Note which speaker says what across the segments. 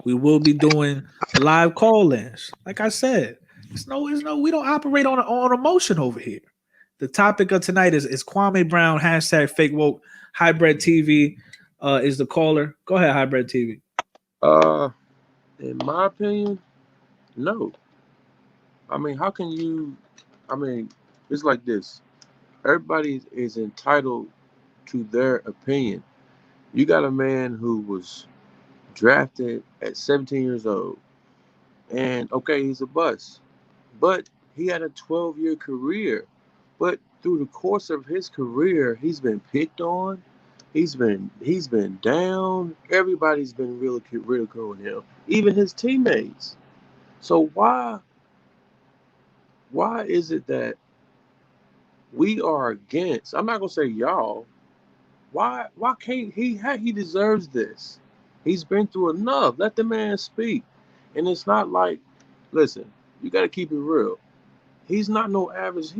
Speaker 1: We will be doing live call-ins. Like I said, we don't operate on emotion over here. The topic of tonight is Kwame Brown, hashtag fake woke, hybrid TV is the caller. Go ahead, hybrid TV.
Speaker 2: Uh, in my opinion, no. I mean, how can you? I mean, it's like this. Everybody is entitled to their opinion. You got a man who was drafted at 17 years old, and okay, he's a bust, but he had a 12-year career. But through the course of his career, he's been picked on. He's been down. Everybody's been really ridiculing him, even his teammates. So why is it that we are against? I'm not gonna say y'all. Why can't he deserves this? He's been through enough. Let the man speak. And it's not like, listen, you got to keep it real. He's not no average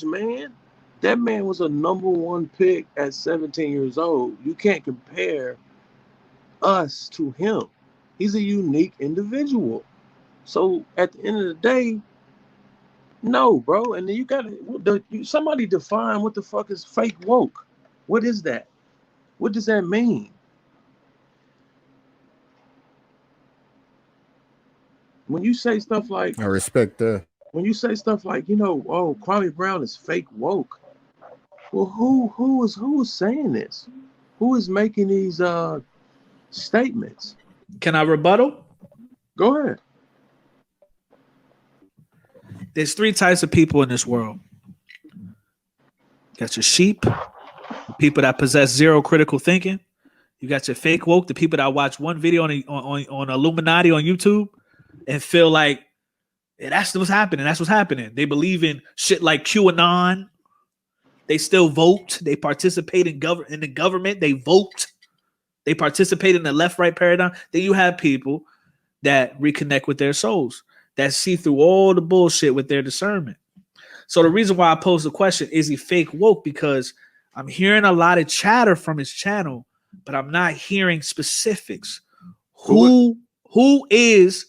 Speaker 2: man. That man was a number one pick at 17 years old. You can't compare us to him. He's a unique individual. So at the end of the day, no, bro. And then you got to somebody define what the fuck is fake woke. What is that? What does that mean? When you say stuff like
Speaker 3: I respect that.
Speaker 2: when you say stuff like, oh, Kwame Brown is fake woke. Well, who is saying this? Who is making these statements?
Speaker 1: Can I rebuttal?
Speaker 2: Go ahead.
Speaker 1: There's three types of people in this world. You got your sheep, the people that possess zero critical thinking. You got your fake woke, the people that watch one video on Illuminati on YouTube and feel like, yeah, that's what's happening. That's what's happening. They believe in shit like QAnon. They still vote. They participate in the government. They vote. They participate in the left-right paradigm. Then you have people that reconnect with their souls, that see through all the bullshit with their discernment. So the reason why I pose the question, is he fake woke? Because I'm hearing a lot of chatter from his channel, but I'm not hearing specifics. Who is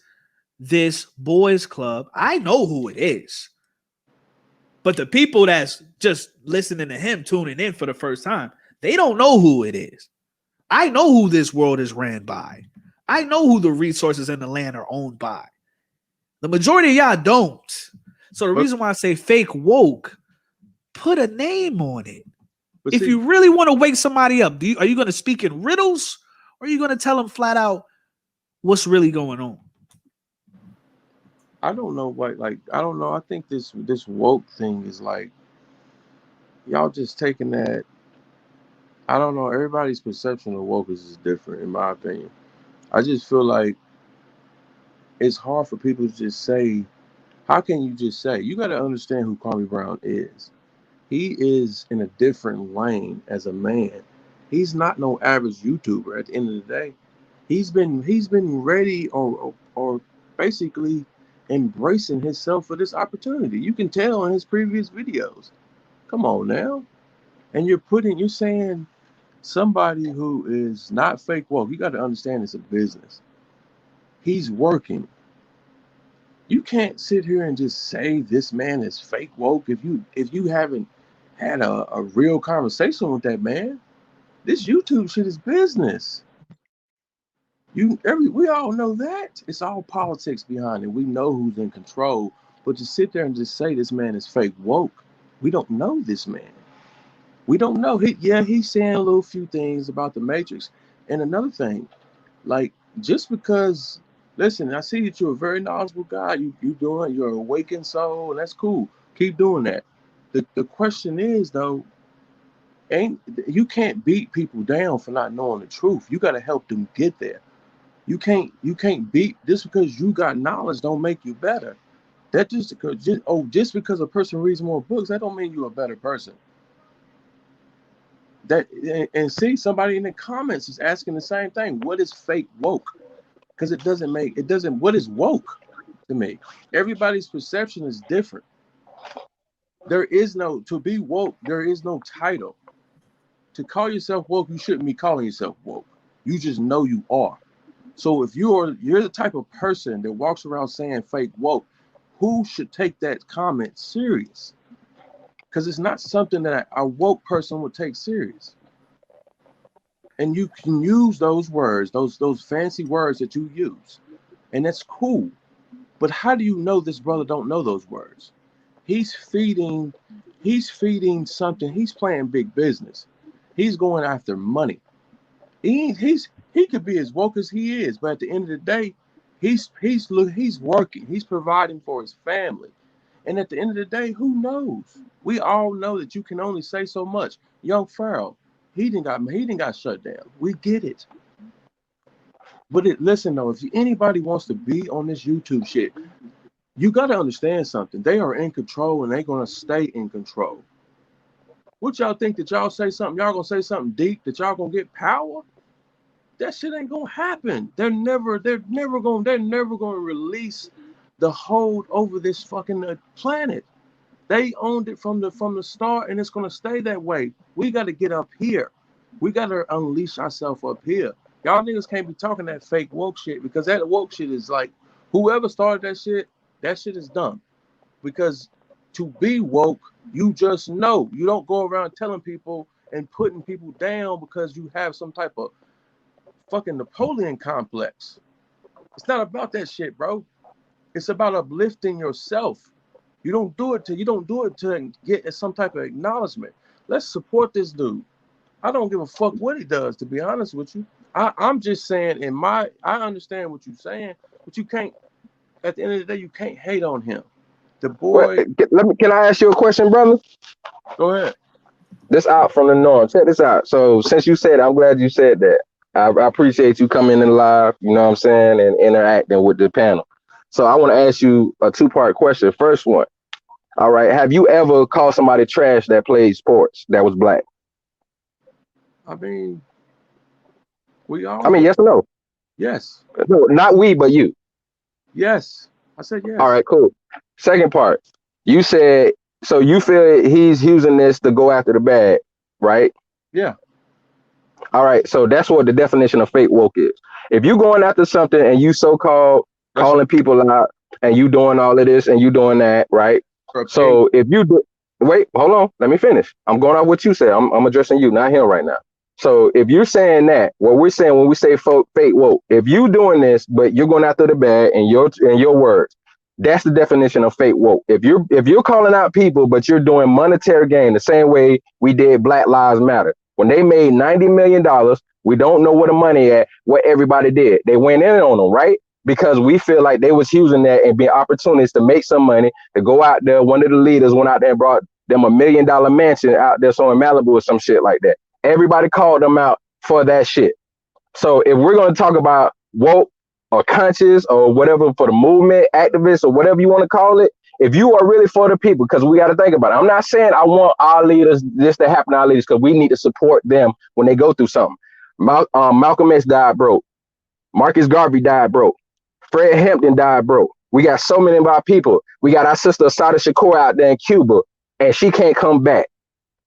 Speaker 1: this boys club? I know who it is. But the people that's just listening to him, tuning in for the first time, they don't know who it is. I know who this world is ran by. I know who the resources in the land are owned by. The majority of y'all don't. So the reason why I say fake woke, put a name on it. If you really want to wake somebody up, are you going to speak in riddles, or are you going to tell them flat out what's really going on?
Speaker 2: I don't know what, like, I don't know. I think this woke thing is like, y'all just taking that. I don't know. Everybody's perception of woke is different, in my opinion. I just feel like it's hard for people to just say. How can you just say? You got to understand who Kwame Brown is. He is in a different lane as a man. He's not no average YouTuber. At the end of the day, he's been ready or basically embracing himself for this opportunity. You can tell in his previous videos. Come on now. And you're saying somebody who is not fake woke. You got to understand it's a business. He's working. You can't sit here and just say this man is fake woke if you haven't had a real conversation with that man. This YouTube shit is business. We all know that. It's all politics behind it. We know who's in control. But to sit there and just say this man is fake woke, we don't know this man. We don't know. He's saying a little few things about the Matrix. And another thing, like, just because, listen, I see that you're a very knowledgeable guy. You're an awakened soul, and that's cool. Keep doing that. The question is, though, you can't beat people down for not knowing the truth. You got to help them get there. You can't beat just because you got knowledge don't make you better. That just because a person reads more books, that don't mean you're a better person. And see, somebody in the comments is asking the same thing. What is fake woke? Because what is woke to me? Everybody's perception is different. To be woke, there is no title. To call yourself woke, you shouldn't be calling yourself woke. You just know you are. So if you're the type of person that walks around saying fake woke, who should take that comment serious? Because it's not something that a woke person would take serious. And you can use those words, those fancy words that you use, and that's cool. But how do you know this brother don't know those words? He's feeding something. He's playing big business. He's going after money. He could be as woke as he is, but at the end of the day, he's working. He's providing for his family. And at the end of the day, who knows? We all know that you can only say so much. Young Pharaoh, he didn't got shut down. We get it. But listen though, if anybody wants to be on this YouTube shit, you got to understand something. They are in control and they're going to stay in control. What y'all think that y'all say something, y'all going to say something deep that y'all going to get power? That shit ain't going to happen. They're never going to release the hold over this fucking planet. They owned it from the start and it's going to stay that way. We got to get up here. We got to unleash ourselves up here. Y'all niggas can't be talking that fake woke shit, because that woke shit is like, whoever started that shit is dumb. Because to be woke, you just know. You don't go around telling people and putting people down because you have some type of fucking Napoleon complex. It's not about that shit, bro. It's about uplifting yourself. You don't do it to get some type of acknowledgement. Let's support this dude. I don't give a fuck what he does, to be honest with you. I'm just saying, I understand what you're saying, but you can't, at the end of the day, you can't hate on him. The boy.
Speaker 3: Can I ask you a question, brother?
Speaker 2: Go ahead.
Speaker 3: This out from the norm. Check this out. So since you said, I'm glad you said that. I appreciate you coming in live, you know what I'm saying, and interacting with the panel. So I want to ask you a two-part question. First one. All right. Have you ever called somebody trash that played sports that was black?
Speaker 2: I mean, we all.
Speaker 3: I mean, yes or no?
Speaker 2: Yes.
Speaker 3: No, not we, but you.
Speaker 2: Yes. I said yes.
Speaker 3: All right, cool. Second part. You said, so you feel he's using this to go after the bag, right?
Speaker 2: Yeah.
Speaker 3: All right. So that's what the definition of fake woke is. If you going after something and you so-called calling people out and you doing all of this and you doing that, right? So if you do, wait, hold on, let me finish. I'm going off what you said. I'm addressing you, not him right now. So if you're saying that, what we're saying when we say fake woke, if you doing this, but you're going after the bag in your words, that's the definition of fake woke. If you're calling out people, but you're doing monetary gain the same way we did Black Lives Matter. When they made $90 million, we don't know where the money at, what everybody did. They went in on them, right? Because we feel like they was using that and being opportunists to make some money, to go out there. One of the leaders went out there and brought them $1 million mansion out there somewhere in Malibu or some shit like that. Everybody called them out for that shit. So if we're going to talk about woke or conscious or whatever for the movement, activists or whatever you want to call it, if you are really for the people, because we got to think about it. I'm not saying I want our leaders, this to happen to our leaders, because we need to support them when they go through something. Malcolm X died broke. Marcus Garvey died broke. Fred Hampton died broke. We got so many of our people. We got our sister Asada Shakur out there in Cuba, and she can't come back.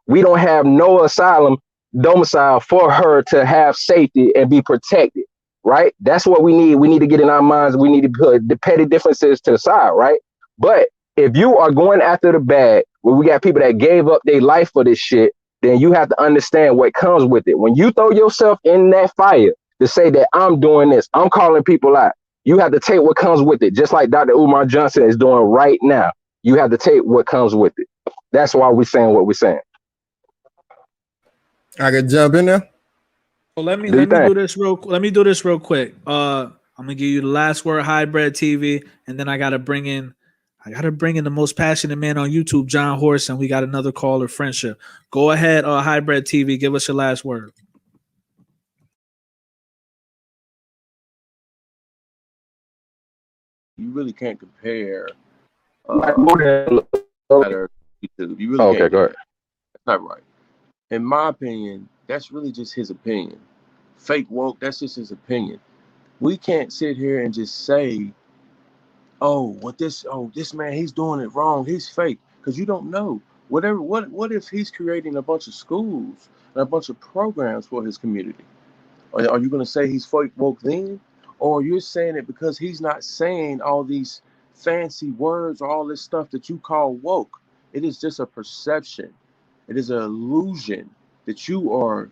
Speaker 3: We don't have no asylum domicile for her to have safety and be protected, right? That's what we need. We need to get in our minds. We need to put the petty differences to the side, right? But if you are going after the bag, where we got people that gave up their life for this shit, then you have to understand what comes with it. When you throw yourself in that fire to say that I'm doing this, I'm calling people out, you have to take what comes with it, just like Dr. Umar Johnson is doing right now. You have to take what comes with it. That's why we're saying what we're saying.
Speaker 4: I could jump in there.
Speaker 1: Well, let me do this real quick. I'm gonna give you the last word, Hybrid TV, and then I gotta bring in the most passionate man on YouTube, John Horse, and we got another caller, Friendship. Go ahead, Hybrid TV, give us your last word.
Speaker 2: You really can't compare.
Speaker 3: YouTube.
Speaker 2: You really
Speaker 3: okay, go ahead.
Speaker 2: That's not right. In my opinion, that's really just his opinion. Fake woke, that's just his opinion. We can't sit here and just say, this man, he's doing it wrong, he's fake, because you don't know. What if he's creating a bunch of schools and a bunch of programs for his community? Are you going to say he's fake woke then? or you're saying it because he's not saying all these fancy words or all this stuff that you call woke. It is just a perception. It is an illusion that you are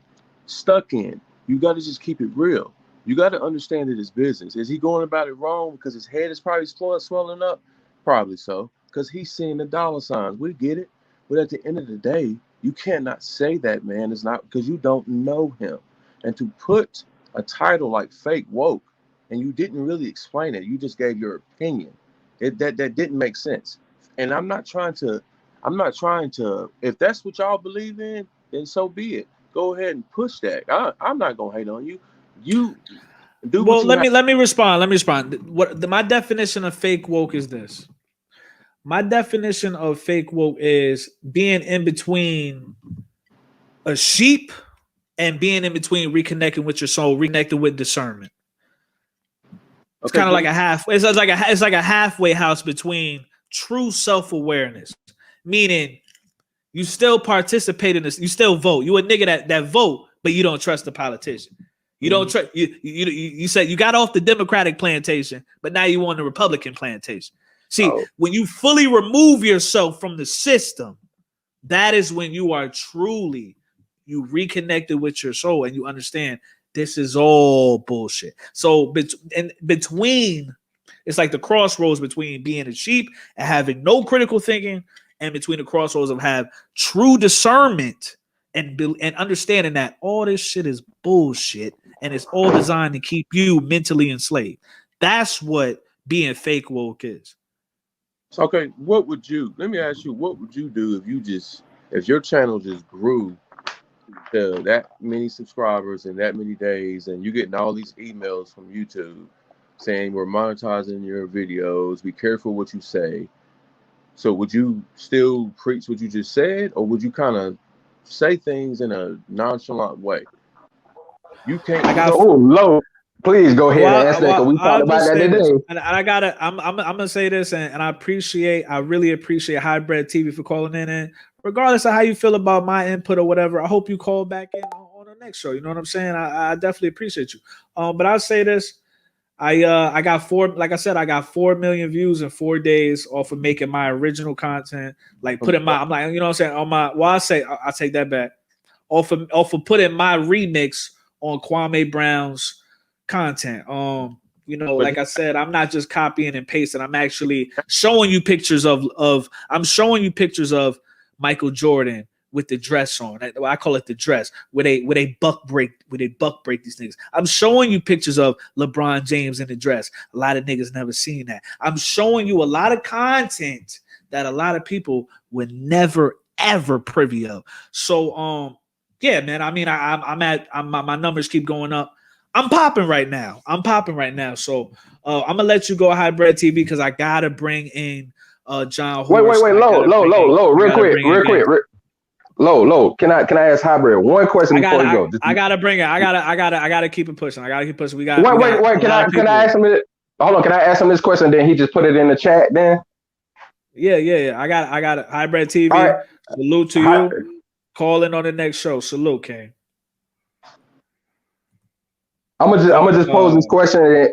Speaker 2: stuck in. You got to just keep it real. You got to understand that it's business. Is he going about it wrong because his head is probably swelling up? Probably so, because he's seeing the dollar signs. We get it. But at the end of the day, you cannot say that, man. It's not because you don't know him. And to put a title like fake woke, and you didn't really explain it, you just gave your opinion. That didn't make sense. And I'm not trying to, if that's what y'all believe in, then so be it. Go ahead and push that. I'm not gonna hate on you. You do.
Speaker 1: Well, let me respond. My definition of fake woke is this. My definition of fake woke is being in between a sheep and being in between reconnecting with your soul, reconnecting with discernment. It's kind of like a half. It's like a halfway house between true self-awareness, meaning you still participate in this, you still vote. You a nigga that vote, but you don't trust the politician. You don't trust you said you got off the Democratic plantation, but now you on the Republican plantation. See, when you fully remove yourself from the system, that is when you are truly reconnected with your soul and you understand this is all bullshit. So between, it's like the crossroads between being a sheep and having no critical thinking, and between the crossroads of have true discernment and understanding that all this shit is bullshit and it's all designed to keep you mentally enslaved. That's what being fake woke is.
Speaker 2: Okay, let me ask you, what would you do if your channel just grew to that many subscribers in that many days, and you're getting all these emails from YouTube saying we're monetizing your videos, be careful what you say? So would you still preach what you just said, or would you kind of say things in a nonchalant way? You can't.
Speaker 3: Low. Please go ahead and answer that, because we talked about that today.
Speaker 1: I'm gonna say this, and I really appreciate Hybrid TV for calling in. And regardless of how you feel about my input or whatever, I hope you call back in on the next show. You know what I'm saying? I definitely appreciate you. But I'll say this. I got 4 million views in 4 days off of making my original content. Like putting I'm like, you know what I'm saying, on my, I'll take that back. Off of putting my remix on Kwame Brown's content. Like I said, I'm not just copying and pasting. I'm actually showing you pictures of Michael Jordan with the dress on. I call it the dress, where they buck break these niggas. I'm showing you pictures of LeBron James in the dress. A lot of niggas never seen that. I'm showing you a lot of content that a lot of people would never ever privy of. So yeah, man. I mean, my numbers keep going up. I'm popping right now. So I'm gonna let you go, Hybrid TV, because I gotta bring in John Horst.
Speaker 3: Wait, low, real quick. Low. Can I ask Hybrid one question before you go?
Speaker 1: I gotta bring it. I gotta keep it pushing. We got.
Speaker 3: Wait. Can I ask him it? Hold on. Can I ask him this question? Then he just put it in the chat. Then.
Speaker 1: Yeah. I got it. Hybrid TV. Right. Salute to you. Call in on the next show. Salute, King.
Speaker 3: I'm gonna just pose this question.